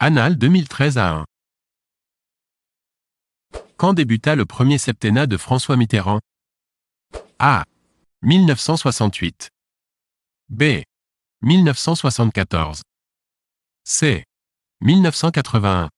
Annales 2013 à 1. Quand débuta le premier septennat de François Mitterrand? A. 1968. B. 1974. C. 1981.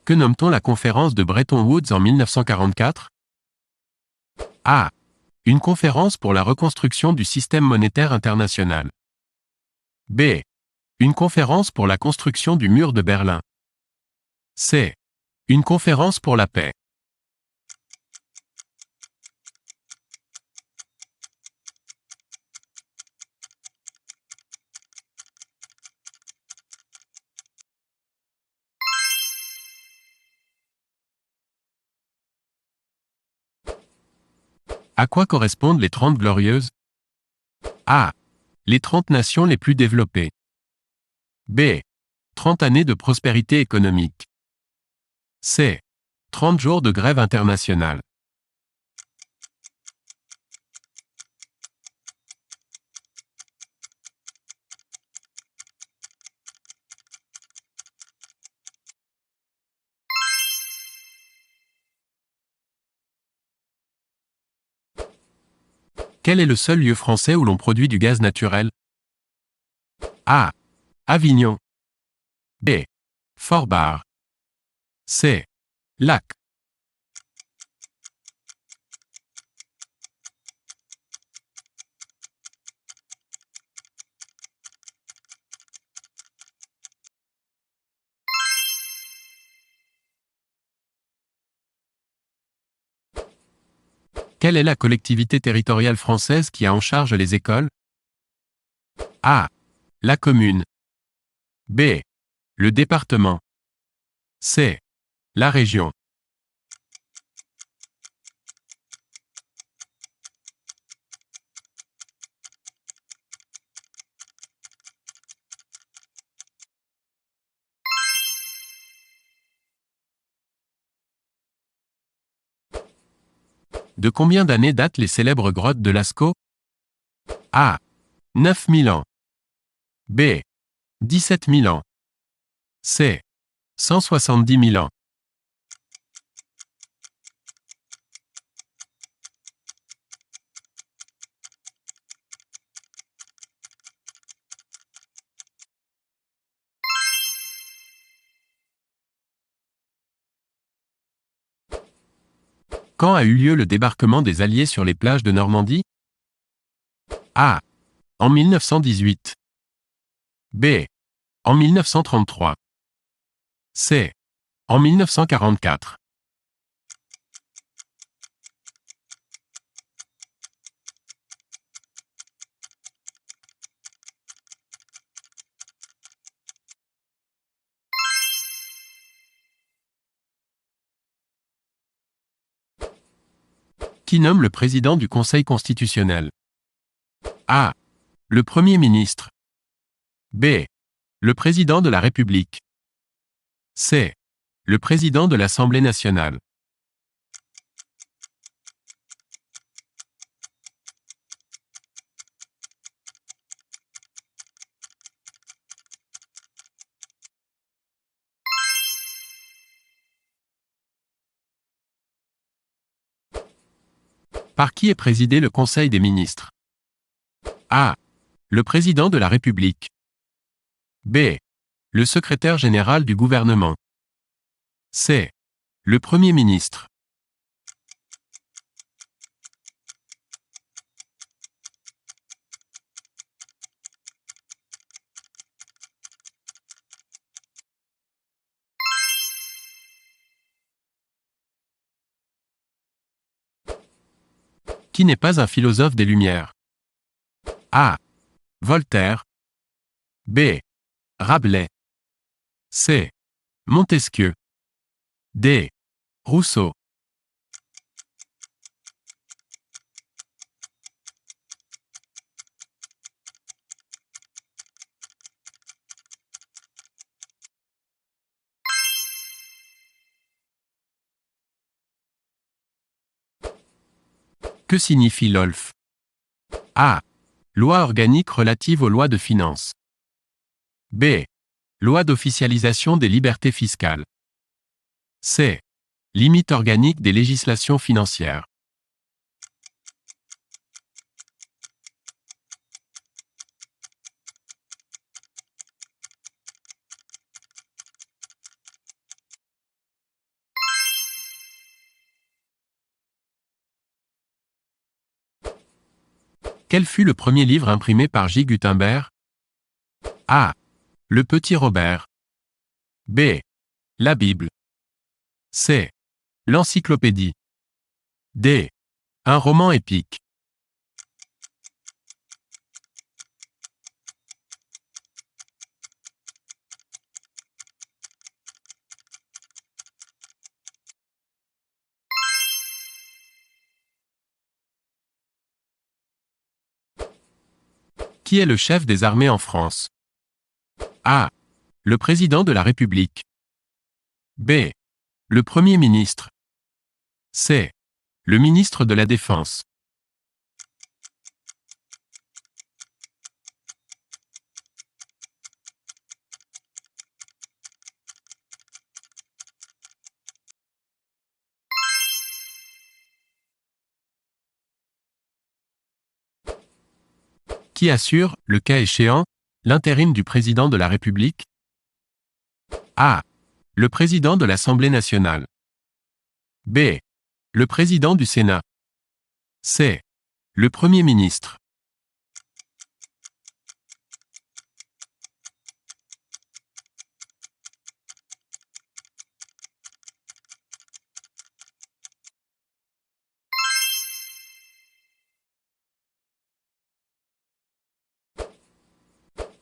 Que nomme-t-on la conférence de Bretton Woods en 1944? A. Une conférence pour la reconstruction du système monétaire international. B. Une conférence pour la construction du mur de Berlin. C. Une conférence pour la paix. À quoi correspondent les 30 glorieuses? A. Les 30 nations les plus développées. B. 30 années de prospérité économique. C. 30 jours de grève internationale. Quel est le seul lieu français où l'on produit du gaz naturel? A. Avignon. B. Fort-Barre. C. Lac. Quelle est la collectivité territoriale française qui a en charge les écoles? A. La commune. B. Le département. C. La région. De combien d'années datent les célèbres grottes de Lascaux? A. 9000 ans. B. 17 000 ans. C. 170 000 ans. Quand a eu lieu le débarquement des Alliés sur les plages de Normandie? A. En 1918. B. En 1933. C. En 1944. Qui nomme le président du Conseil constitutionnel? A. Le Premier ministre. B. Le président de la République. C. Le président de l'Assemblée nationale. Par qui est présidé le Conseil des ministres? A. Le président de la République. B. Le secrétaire général du gouvernement. C. Le Premier ministre. Qui n'est pas un philosophe des Lumières? A. Voltaire. B. Rabelais. C. Montesquieu. D. Rousseau. Que signifie LOLF? A. Loi organique relative aux lois de finances. B. Loi d'officialisation des libertés fiscales. C. Limite organique des législations financières. Quel fut le premier livre imprimé par J. Gutenberg? A. Le Petit Robert. B. La Bible. C. L'Encyclopédie. D. Un roman épique. Qui est le chef des armées en France? A. Le président de la République. B. Le Premier ministre. C. Le ministre de la Défense. Qui assure, le cas échéant, l'intérim du président de la République? A. Le président de l'Assemblée nationale. B. Le président du Sénat. C. Le Premier ministre.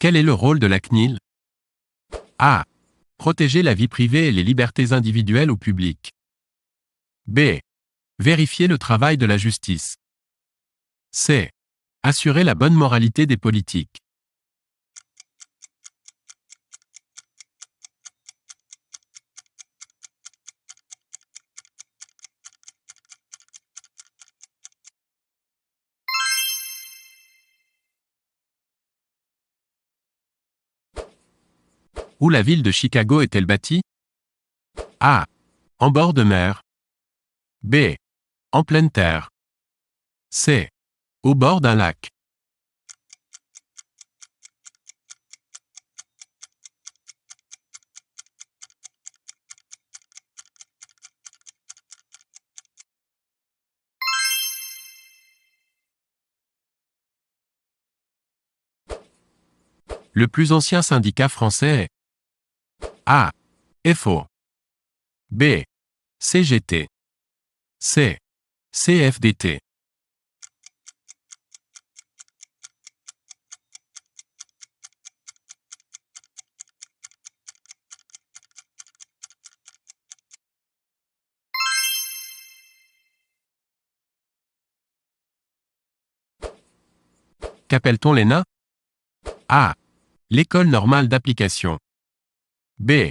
Quel est le rôle de la CNIL? A. Protéger la vie privée et les libertés individuelles ou publiques. B. Vérifier le travail de la justice. C. Assurer la bonne moralité des politiques. Où la ville de Chicago est-elle bâtie? A. En bord de mer. B. En pleine terre. C. Au bord d'un lac. Le plus ancien syndicat français est A. FO. B. CGT. C. CFDT. Qu'appelle-t-on l'ENA? A. L'École normale d'application. B.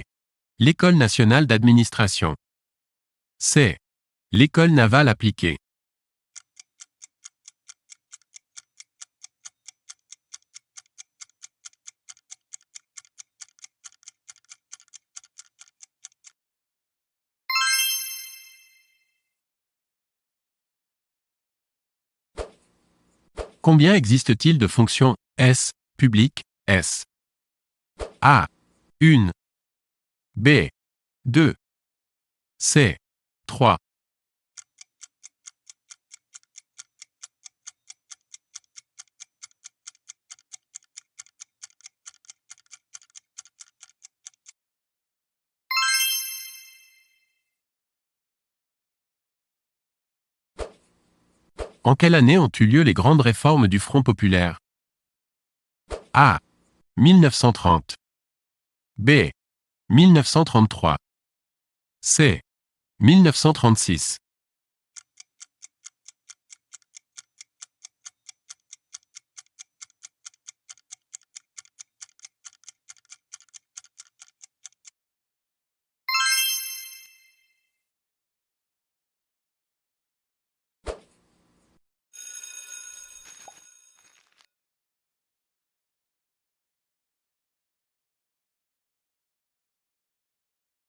L'École nationale d'administration. C. L'École navale appliquée. Combien existe-t-il de fonctions S publiques S? A. 1. B. 2. C. 3. En quelle année ont eu lieu les grandes réformes du Front populaire? A. 1930. B. 1933. C. 1936.